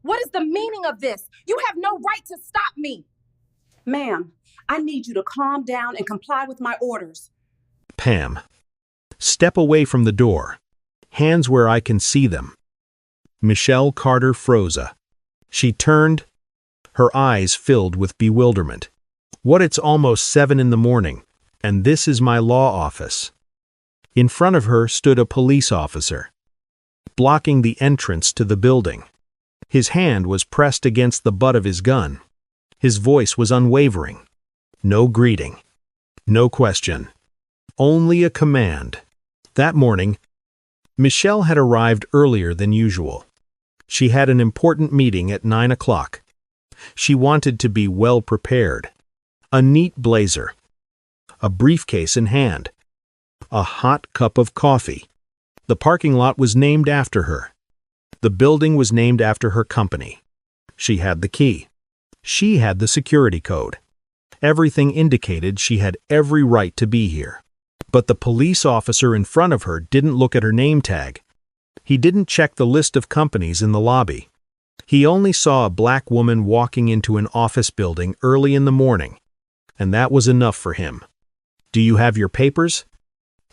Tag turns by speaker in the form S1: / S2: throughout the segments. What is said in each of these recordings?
S1: What is the meaning of this? You have no right to stop me.
S2: Ma'am, I need you to calm down and comply with my orders.
S3: Pam. Step away from the door. Hands where I can see them. Michelle Carter froze. She turned, her eyes filled with bewilderment. What, it's almost 7 in the morning, and this is my law office. In front of her stood a police officer, blocking the entrance to the building. His hand was pressed against the butt of his gun. His voice was unwavering. No greeting. No question. Only a command. That morning, Michelle had arrived earlier than usual. She had an important meeting at 9 o'clock. She wanted to be well prepared. A neat blazer, a briefcase in hand, a hot cup of coffee. The parking lot was named after her. The building was named after her company. She had the key. She had the security code. Everything indicated she had every right to be here. But the police officer in front of her didn't look at her name tag. He didn't check the list of companies in the lobby. He only saw a black woman walking into an office building early in the morning, and that was enough for him. Do you have your papers?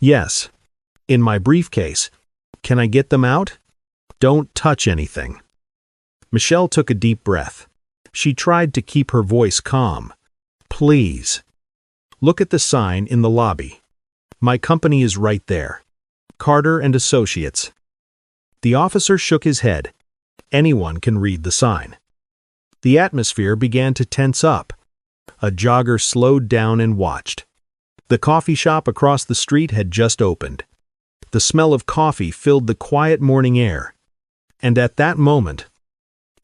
S3: Yes. In my briefcase. Can I get them out? Don't touch anything. Michelle took a deep breath. She tried to keep her voice calm. Please. Look at the sign in the lobby. My company is right there. Carter and Associates. The officer shook his head. Anyone can read the sign. The atmosphere began to tense up. A jogger slowed down and watched. The coffee shop across the street had just opened. The smell of coffee filled the quiet morning air. And at that moment,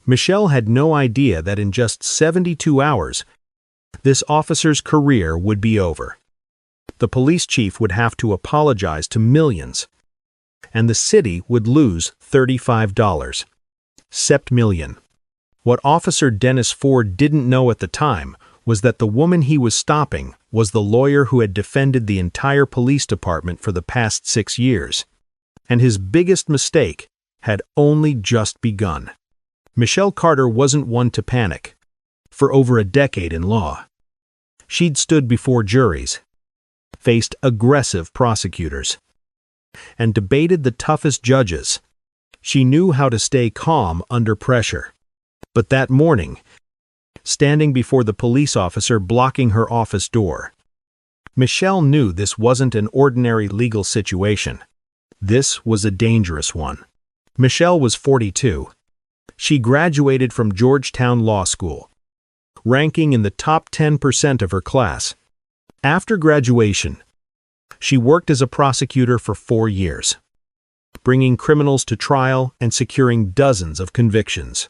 S3: Michelle had no idea that in just 72 hours, this officer's career would be over. The police chief would have to apologize to millions, and the city would lose $35. Sept million. What Officer Dennis Ford didn't know at the time was that the woman he was stopping was the lawyer who had defended the entire police department for the past 6 years. And his biggest mistake had only just begun. Michelle Carter wasn't one to panic. For over a decade in law, she'd stood before juries, faced aggressive prosecutors, and debated the toughest judges. She knew how to stay calm under pressure. But that morning, standing before the police officer blocking her office door, Michelle knew this wasn't an ordinary legal situation. This was a dangerous one. Michelle was 42. She graduated from Georgetown Law School, ranking in the top 10% of her class. After graduation, she worked as a prosecutor for 4 years, bringing criminals to trial and securing dozens of convictions.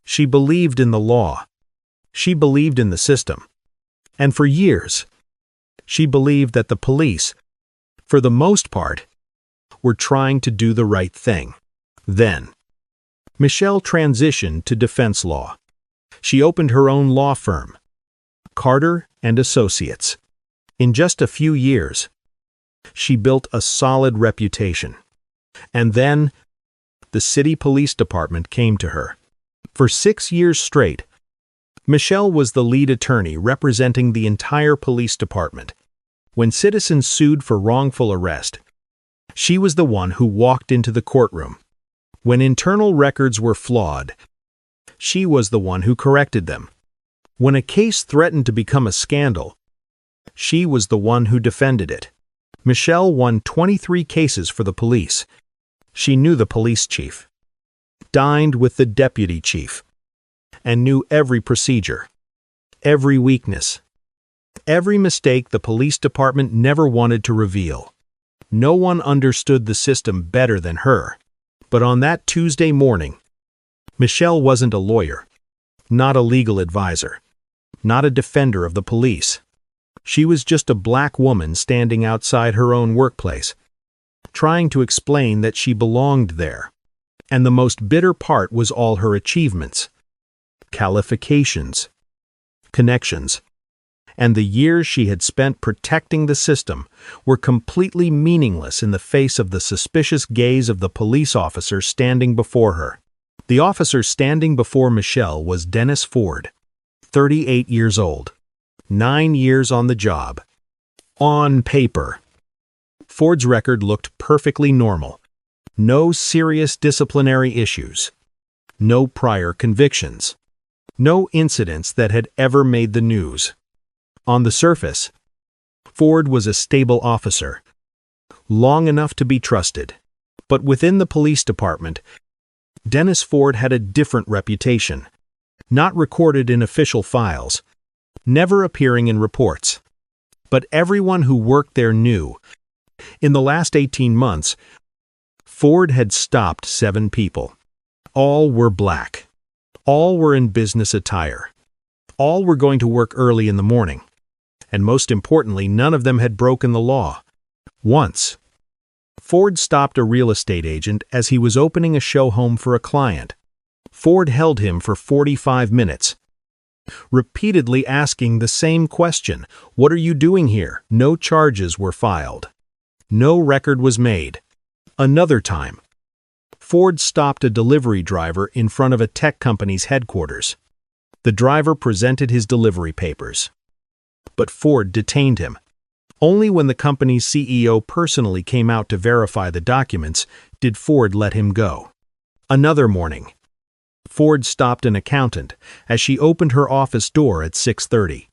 S3: She believed in the law. She believed in the system. And for years, she believed that the police, for the most part, were trying to do the right thing. Then, Michelle transitioned to defense law. She opened her own law firm, Carter and Associates. In just a few years, she built a solid reputation. And then, the city police department came to her. For 6 years straight, Michelle was the lead attorney representing the entire police department. When citizens sued for wrongful arrest, she was the one who walked into the courtroom. When internal records were flawed, she was the one who corrected them. When a case threatened to become a scandal, she was the one who defended it. Michelle won 23 cases for the police. She knew the police chief, dined with the deputy chief, and knew every procedure, every weakness, every mistake the police department never wanted to reveal. No one understood the system better than her. But on that Tuesday morning, Michelle wasn't a lawyer, not a legal advisor, not a defender of the police. She was just a black woman standing outside her own workplace, trying to explain that she belonged there. And the most bitter part was all her achievements, qualifications, connections, and the years she had spent protecting the system were completely meaningless in the face of the suspicious gaze of the police officer standing before her. The officer standing before Michelle was Dennis Ford, 38 years old, 9 years on the job. On paper, Ford's record looked perfectly normal. No serious disciplinary issues. No prior convictions. No incidents that had ever made the news. On the surface, Ford was a stable officer, long enough to be trusted. But within the police department, Dennis Ford had a different reputation, not recorded in official files, never appearing in reports. But everyone who worked there knew, in the last 18 months, Ford had stopped 7 people. All were black. All were in business attire. All were going to work early in the morning. And most importantly, none of them had broken the law. Once, Ford stopped a real estate agent as he was opening a show home for a client. Ford held him for 45 minutes, repeatedly asking the same question, "What are you doing here?" No charges were filed. No record was made. Another time, Ford stopped a delivery driver in front of a tech company's headquarters. The driver presented his delivery papers, but Ford detained him. Only when the company's CEO personally came out to verify the documents did Ford let him go. Another morning, Ford stopped an accountant as she opened her office door at 6:30.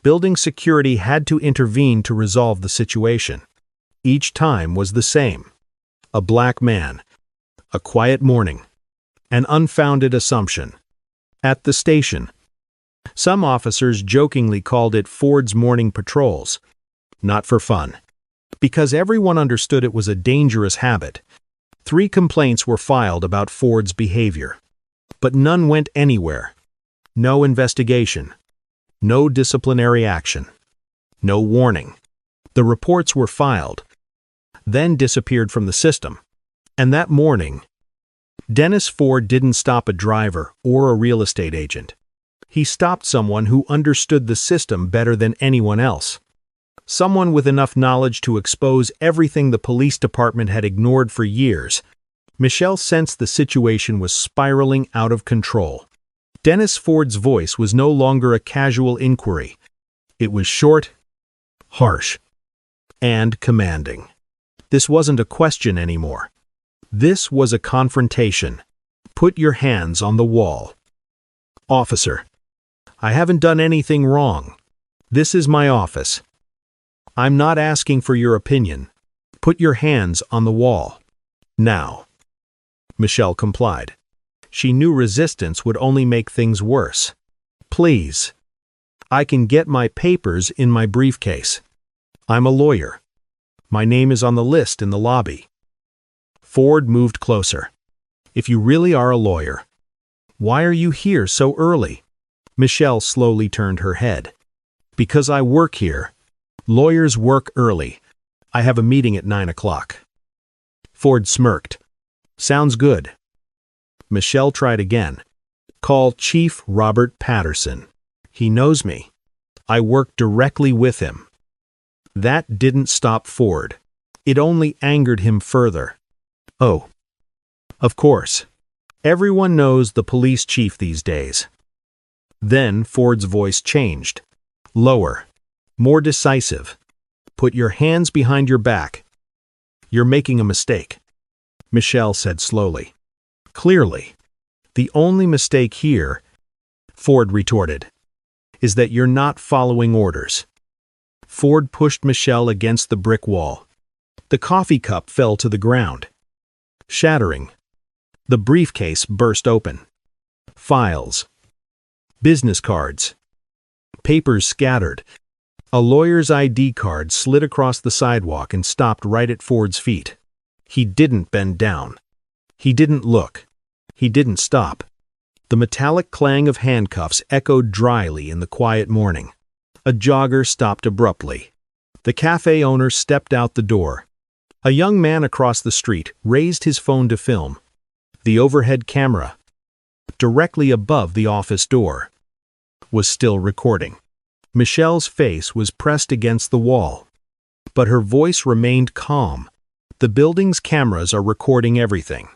S3: Building security had to intervene to resolve the situation. Each time was the same. A black man, a quiet morning, an unfounded assumption. At the station, some officers jokingly called it Ford's morning patrols. Not for fun, because everyone understood it was a dangerous habit. 3 complaints were filed about Ford's behavior, but none went anywhere. No investigation, no disciplinary action, no warning. The reports were filed, then disappeared from the system. And that morning, Dennis Ford didn't stop a driver or a real estate agent. He stopped someone who understood the system better than anyone else. Someone with enough knowledge to expose everything the police department had ignored for years. Michelle sensed the situation was spiraling out of control. Dennis Ford's voice was no longer a casual inquiry. It was short, harsh, and commanding. This wasn't a question anymore. This was a confrontation. Put your hands on the wall. Officer, I haven't done anything wrong. This is my office. I'm not asking for your opinion. Put your hands on the wall. Now. Michelle complied. She knew resistance would only make things worse. Please. I can get my papers in my briefcase. I'm a lawyer. My name is on the list in the lobby. Ford moved closer. If you really are a lawyer, why are you here so early? Michelle slowly turned her head. Because I work here. Lawyers work early. I have a meeting at 9 o'clock. Ford smirked. Sounds good. Michelle tried again. Call Chief Robert Patterson. He knows me. I work directly with him. That didn't stop Ford. It only angered him further. Oh. Of course. Everyone knows the police chief these days. Then Ford's voice changed. Lower. More decisive. Put your hands behind your back. You're making a mistake, Michelle said slowly. Clearly. The only mistake here, Ford retorted, is that you're not following orders. Ford pushed Michelle against the brick wall. The coffee cup fell to the ground, shattering. The briefcase burst open. Files. Business cards. Papers scattered. A lawyer's ID card slid across the sidewalk and stopped right at Ford's feet. He didn't bend down. He didn't look. He didn't stop. The metallic clang of handcuffs echoed dryly in the quiet morning. A jogger stopped abruptly. The cafe owner stepped out the door. A young man across the street raised his phone to film. The overhead camera, directly above the office door, was still recording. Michelle's face was pressed against the wall, but her voice remained calm. The building's cameras are recording everything.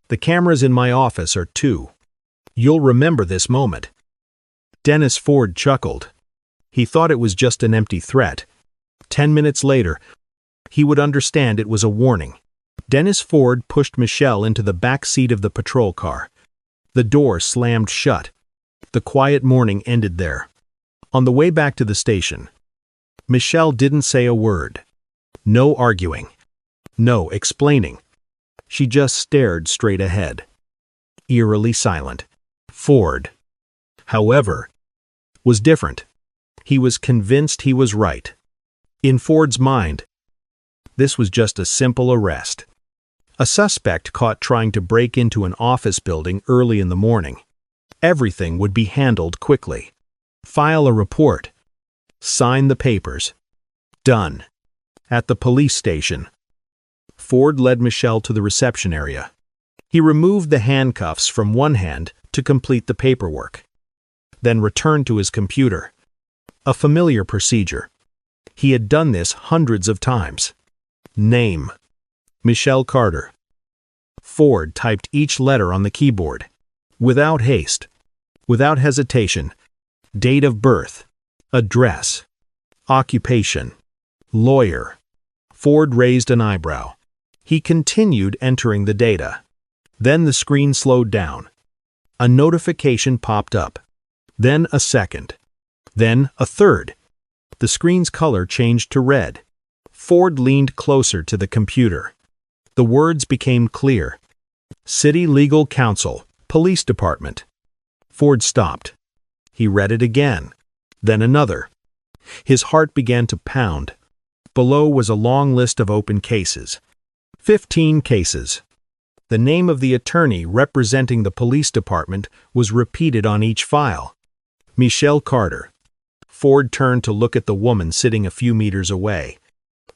S3: The cameras in my office are too. You'll remember this moment." Dennis Ford chuckled. He thought it was just an empty threat. 10 minutes later, he would understand it was a warning. Dennis Ford pushed Michelle into the back seat of the patrol car. The door slammed shut. The quiet morning ended there. On the way back to the station, Michelle didn't say a word. No arguing. No explaining. She just stared straight ahead. Eerily silent. Ford, however, was different. He was convinced he was right. In Ford's mind, this was just a simple arrest. A suspect caught trying to break into an office building early in the morning. Everything would be handled quickly. File a report. Sign the papers. Done. At the police station, Ford led Michelle to the reception area. He removed the handcuffs from one hand to complete the paperwork, then returned to his computer. A familiar procedure. He had done this hundreds of times. Name: Michelle Carter. Ford typed each letter on the keyboard, without haste, without hesitation. Date of birth, address, occupation, lawyer. Ford raised an eyebrow. He continued entering the data. Then the screen slowed down. A notification popped up. Then a second. Then a third. The screen's color changed to red. Ford leaned closer to the computer. The words became clear. City Legal Counsel, Police Department. Ford stopped. He read it again. Then another. His heart began to pound. Below was a long list of open cases. 15 cases. The name of the attorney representing the police department was repeated on each file. Michelle Carter. Ford turned to look at the woman sitting a few meters away.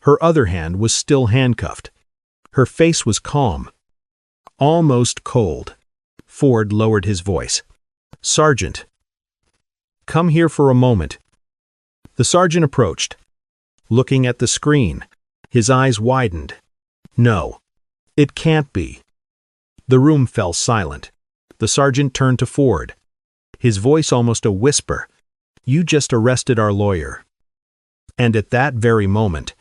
S3: Her other hand was still handcuffed. Her face was calm, almost cold. Ford lowered his voice. "Sergeant, come here for a moment." The sergeant approached, looking at the screen. His eyes widened. "No, it can't be." The room fell silent. The sergeant turned to Ford, his voice almost a whisper. "You just arrested our lawyer." And at that very moment,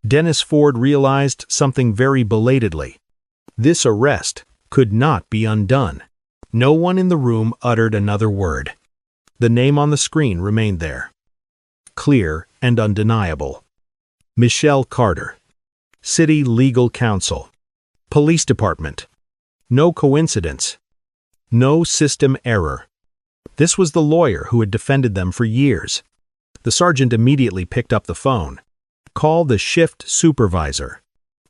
S3: Dennis Ford realized something very belatedly. This arrest could not be undone. No one in the room uttered another word. The name on the screen remained there, clear and undeniable. Michelle Carter. City Legal Counsel. Police Department. No coincidence. No system error. This was the lawyer who had defended them for years. The sergeant immediately picked up the phone. "Call the shift supervisor.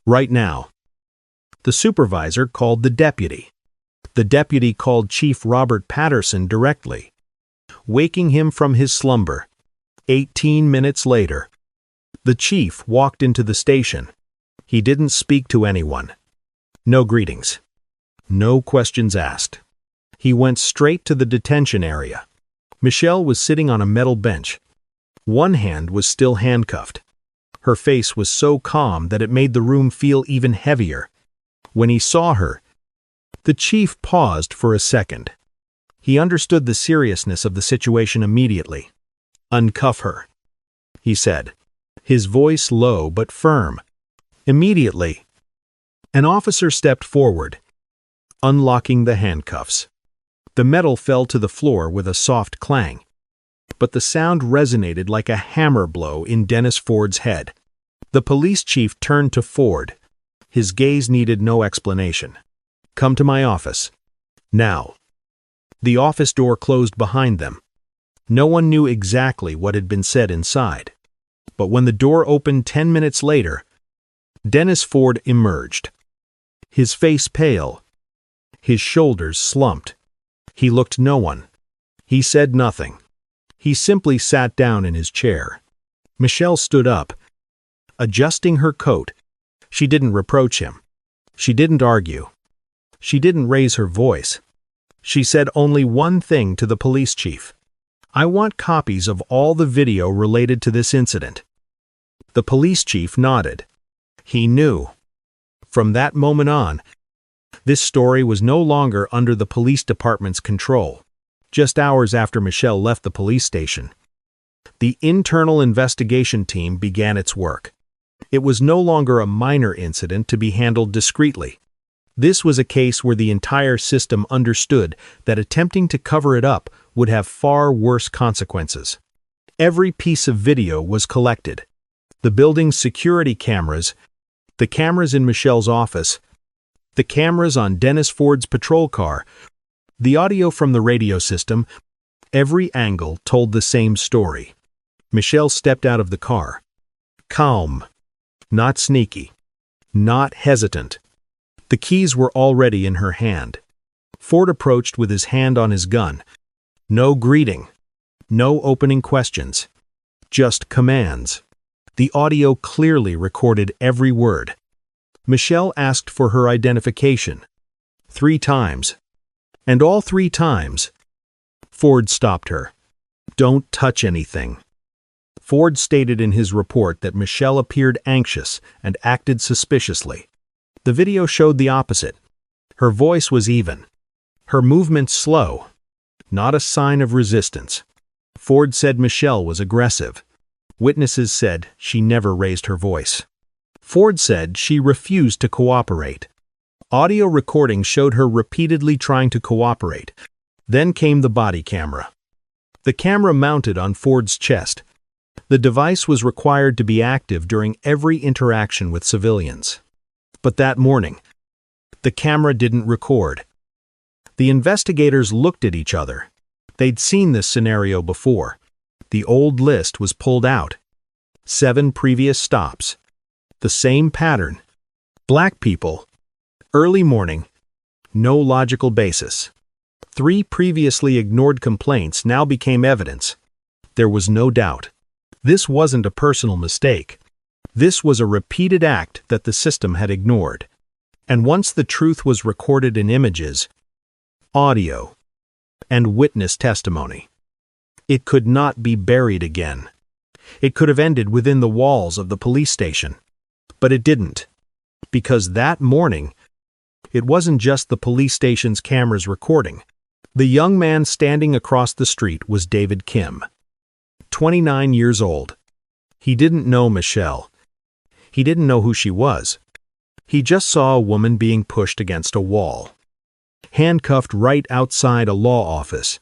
S3: Right now." The supervisor called the deputy. The deputy called Chief Robert Patterson directly, waking him from his slumber. 18 minutes later, the chief walked into the station. He didn't speak to anyone. No greetings. No questions asked. He went straight to the detention area. Michelle was sitting on a metal bench. One hand was still handcuffed. Her face was so calm that it made the room feel even heavier. When he saw her, the chief paused for a second. He understood the seriousness of the situation immediately. "Uncuff her," he said, his voice low but firm. Immediately, an officer stepped forward, unlocking the handcuffs. The metal fell to the floor with a soft clang, but the sound resonated like a hammer blow in Dennis Ford's head. The police chief turned to Ford. His gaze needed no explanation. "Come to my office. Now." The office door closed behind them. No one knew exactly what had been said inside. But when the door opened 10 minutes later, Dennis Ford emerged. His face pale. His shoulders slumped. He looked no one. He said nothing. He simply sat down in his chair. Michelle stood up, adjusting her coat. She didn't reproach him. She didn't argue. She didn't raise her voice. She said only one thing to the police chief. "I want copies of all the video related to this incident." The police chief nodded. He knew. From that moment on, This story was no longer under the police department's control. Just hours after Michelle left the police station, the internal investigation team began its work. It was no longer a minor incident to be handled discreetly. This was a case where the entire system understood that attempting to cover it up would have far worse consequences. Every piece of video was collected. The building's security cameras, the cameras in Michelle's office, the cameras on Dennis Ford's patrol car, the audio from the radio system, every angle told the same story. Michelle stepped out of the car. Calm. Not sneaky. Not hesitant. The keys were already in her hand. Ford approached with his hand on his gun. No greeting. No opening questions. Just commands. The audio clearly recorded every word. Michelle asked for her identification. 3 times. And all 3 times, Ford stopped her. Don't touch anything. Ford stated in his report that Michelle appeared anxious and acted suspiciously. The video showed the opposite. Her voice was even. Her movements slow. Not a sign of resistance. Ford said Michelle was aggressive. Witnesses said she never raised her voice. Ford said she refused to cooperate. Audio recording showed her repeatedly trying to cooperate. Then came the body camera. The camera mounted on Ford's chest. The device was required to be active during every interaction with civilians. But that morning, the camera didn't record. The investigators looked at each other. They'd seen this scenario before. The old list was pulled out. 7 previous stops. The same pattern. Black people. Early morning. No logical basis. 3 previously ignored complaints now became evidence. There was no doubt. This wasn't a personal mistake. This was a repeated act that the system had ignored. And once the truth was recorded in images, audio, and witness testimony, it could not be buried again. It could have ended within the walls of the police station. But it didn't. Because that morning, it wasn't just the police station's cameras recording. The young man standing across the street was David Kim, 29 years old. He didn't know Michelle. He didn't know who she was. He just saw a woman being pushed against a wall, handcuffed right outside a law office.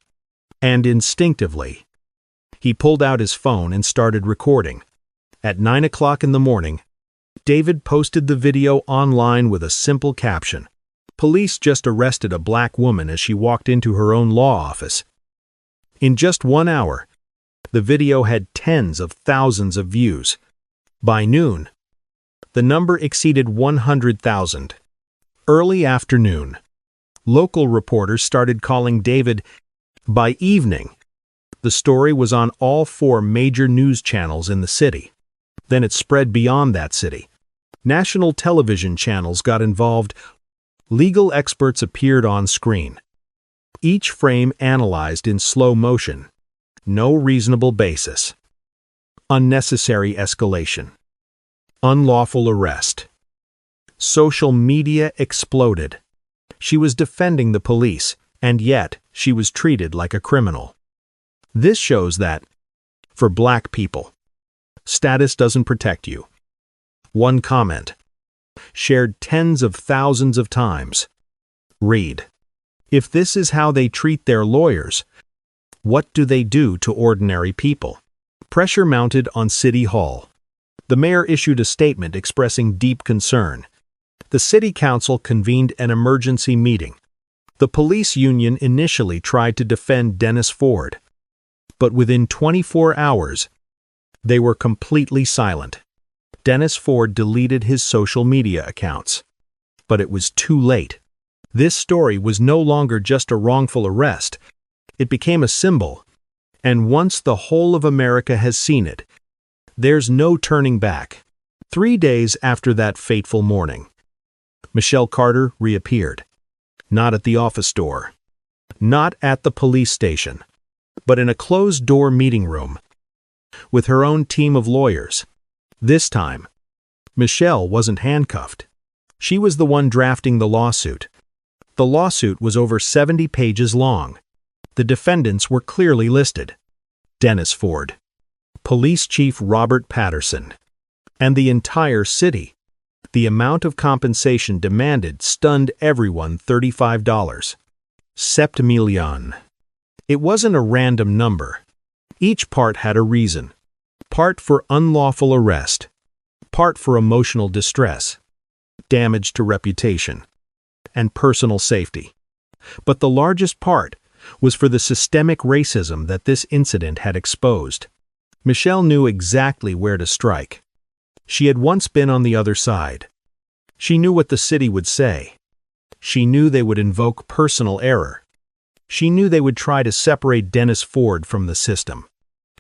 S3: And instinctively, he pulled out his phone and started recording. At 9 o'clock in the morning, David posted the video online with a simple caption. Police just arrested a black woman as she walked into her own law office. In just 1 hour, the video had tens of thousands of views. By noon, the number exceeded 100,000. Early afternoon, local reporters started calling David. By evening, the story was on all 4 major news channels in the city. Then it spread beyond that city. National television channels got involved. Legal experts appeared on screen. Each frame analyzed in slow motion. No reasonable basis. Unnecessary escalation. Unlawful arrest. Social media exploded. She was defending the police, and yet she was treated like a criminal. This shows that, for black people, status doesn't protect you. One comment, shared tens of thousands of times. Read. If this is how they treat their lawyers, what do they do to ordinary people? Pressure mounted on City Hall. The mayor issued a statement expressing deep concern. The city council convened an emergency meeting. The police union initially tried to defend Dennis Ford, but within 24 hours, they were completely silent. Dennis Ford deleted his social media accounts. But it was too late. This story was no longer just a wrongful arrest. It became a symbol. And once the whole of America has seen it, there's no turning back. 3 days after that fateful morning, Michelle Carter reappeared. Not at the office door. Not at the police station. But in a closed-door meeting room. With her own team of lawyers. This time, Michelle wasn't handcuffed. She was the one drafting the lawsuit. The lawsuit was over 70 pages long. The defendants were clearly listed: Dennis Ford, Police Chief Robert Patterson, and the entire city. The amount of compensation demanded stunned everyone: $35. $7 It wasn't a random number. Each part had a reason. Part for unlawful arrest, part for emotional distress, damage to reputation, and personal safety. But the largest part was for the systemic racism that this incident had exposed. Michelle knew exactly where to strike. She had once been on the other side. She knew what the city would say. She knew they would invoke personal error. She knew they would try to separate Dennis Ford from the system.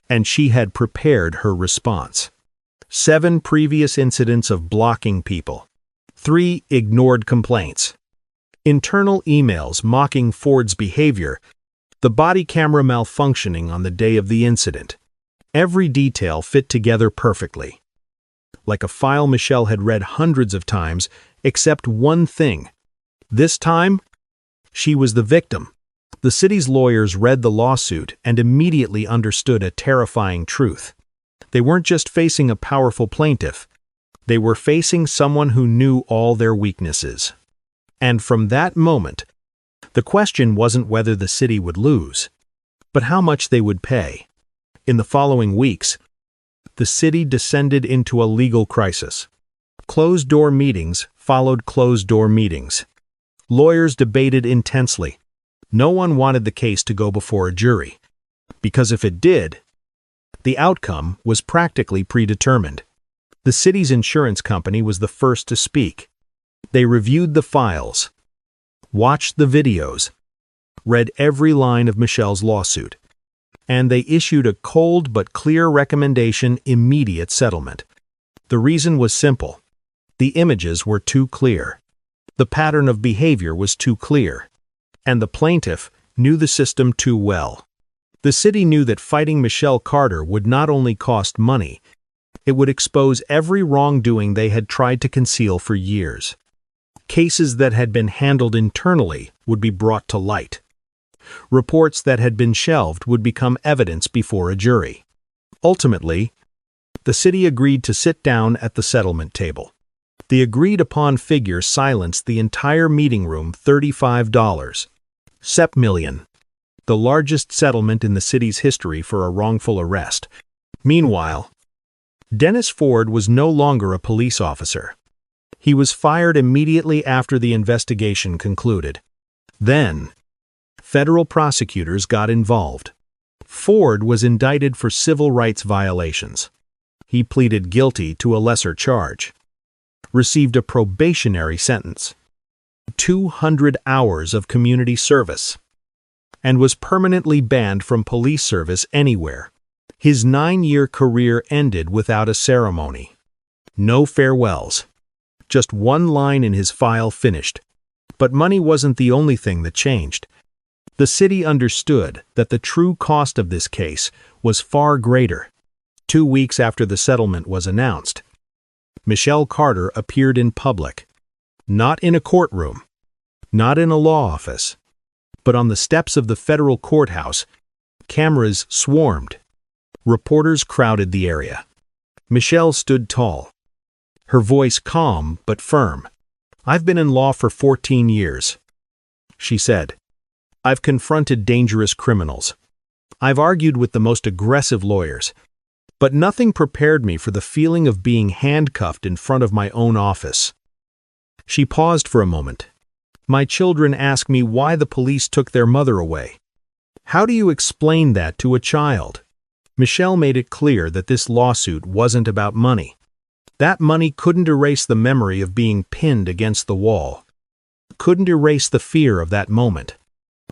S3: And she had prepared her response. 7 previous incidents of blocking people. 3 ignored complaints. Internal emails mocking Ford's behavior. The body camera malfunctioning on the day of the incident. Every detail fit together perfectly. Like a file Michelle had read hundreds of times, except one thing. This time, she was the victim. The city's lawyers read the lawsuit and immediately understood a terrifying truth. They weren't just facing a powerful plaintiff. They were facing someone who knew all their weaknesses. And from that moment, the question wasn't whether the city would lose, but how much they would pay. In the following weeks, the city descended into a legal crisis. Closed-door meetings followed closed-door meetings. Lawyers debated intensely. No one wanted the case to go before a jury, because if it did, the outcome was practically predetermined. The city's insurance company was the first to speak. They reviewed the files, watched the videos, read every line of Michelle's lawsuit, and they issued a cold but clear recommendation: immediate settlement. The reason was simple. The images were too clear. The pattern of behavior was too clear. And the plaintiff knew the system too well. The city knew that fighting Michelle Carter would not only cost money, it would expose every wrongdoing they had tried to conceal for years. Cases that had been handled internally would be brought to light. Reports that had been shelved would become evidence before a jury. Ultimately, the city agreed to sit down at the settlement table. The agreed-upon figure silenced the entire meeting room: $35. $7 the largest settlement in the city's history for a wrongful arrest. Meanwhile, Dennis Ford was no longer a police officer. He was fired immediately after the investigation concluded. Then, federal prosecutors got involved. Ford was indicted for civil rights violations. He pleaded guilty to a lesser charge, received a probationary sentence, 200 hours of community service, and was permanently banned from police service anywhere. His 9-year career ended without a ceremony. No farewells. Just one line in his file finished. But money wasn't the only thing that changed. The city understood that the true cost of this case was far greater. 2 weeks after the settlement was announced, Michelle Carter appeared in public. Not in a courtroom, not in a law office, but on the steps of the federal courthouse. Cameras swarmed. Reporters crowded the area. Michelle stood tall, her voice calm but firm. "I've been in law for 14 years," she said. "I've confronted dangerous criminals. I've argued with the most aggressive lawyers. But nothing prepared me for the feeling of being handcuffed in front of my own office." She paused for a moment. "My children ask me why the police took their mother away. How do you explain that to a child?" Michelle made it clear that this lawsuit wasn't about money. That money couldn't erase the memory of being pinned against the wall. Couldn't erase the fear of that moment.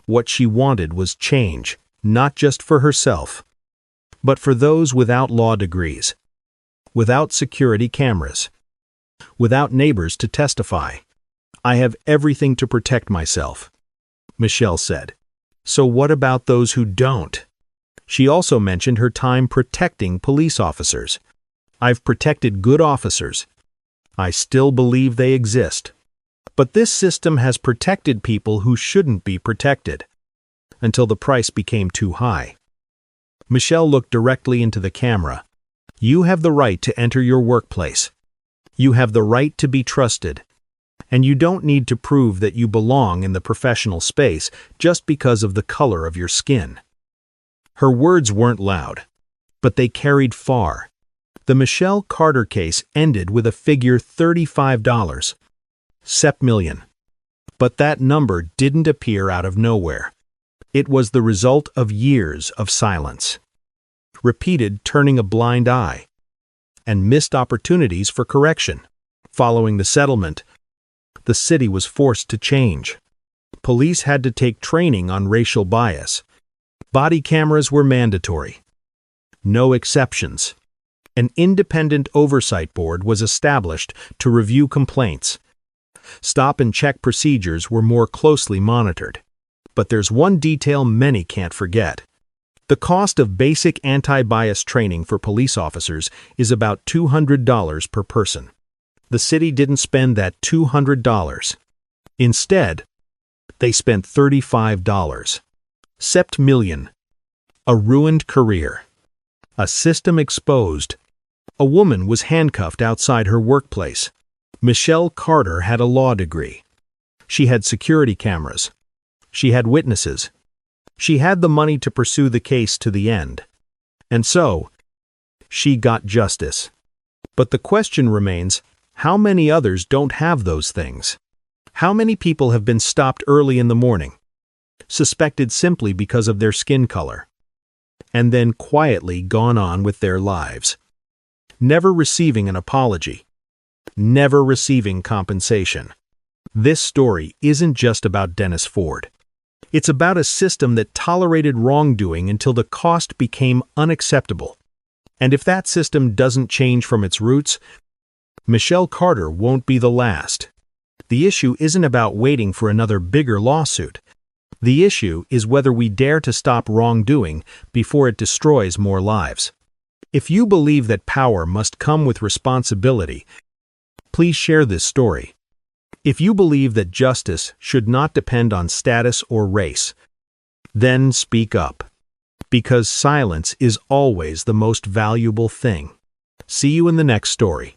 S3: What she wanted was change, not just for herself, but for those without law degrees, without security cameras, without neighbors to testify. "I have everything to protect myself," Michelle said. "So what about those who don't?" She also mentioned her time protecting police officers. "I've protected good officers. I still believe they exist. But this system has protected people who shouldn't be protected, until the price became too high. Michelle looked directly into the camera. You have the right to enter your workplace. You have the right to be trusted. And you don't need to prove that you belong in the professional space just because of the color of your skin. Her words weren't loud, but they carried far. The Michelle Carter case ended with a figure $35. Sep million. But that number didn't appear out of nowhere. It was the result of years of silence, repeated turning a blind eye, and missed opportunities for correction. Following the settlement, the city was forced to change. Police had to take training on racial bias. Body cameras were mandatory. No exceptions. An independent oversight board was established to review complaints. Stop and check procedures were more closely monitored. But there's one detail many can't forget. The cost of basic anti-bias training for police officers is about $200 per person. The city didn't spend that $200. Instead, they spent $35. Sept million. A ruined career. A system exposed. A woman was handcuffed outside her workplace. Michelle Carter had a law degree. She had security cameras. She had witnesses. She had the money to pursue the case to the end. And so, she got justice. But the question remains, how many others don't have those things? How many people have been stopped early in the morning, suspected simply because of their skin color, and then quietly gone on with their lives, never receiving an apology, never receiving compensation? This story isn't just about Dennis Ford. It's about a system that tolerated wrongdoing until the cost became unacceptable. And if that system doesn't change from its roots, Michelle Carter won't be the last. The issue isn't about waiting for another bigger lawsuit. The issue is whether we dare to stop wrongdoing before it destroys more lives. If you believe that power must come with responsibility, please share this story. If you believe that justice should not depend on status or race, then speak up. Because silence is always the most valuable thing. See you in the next story.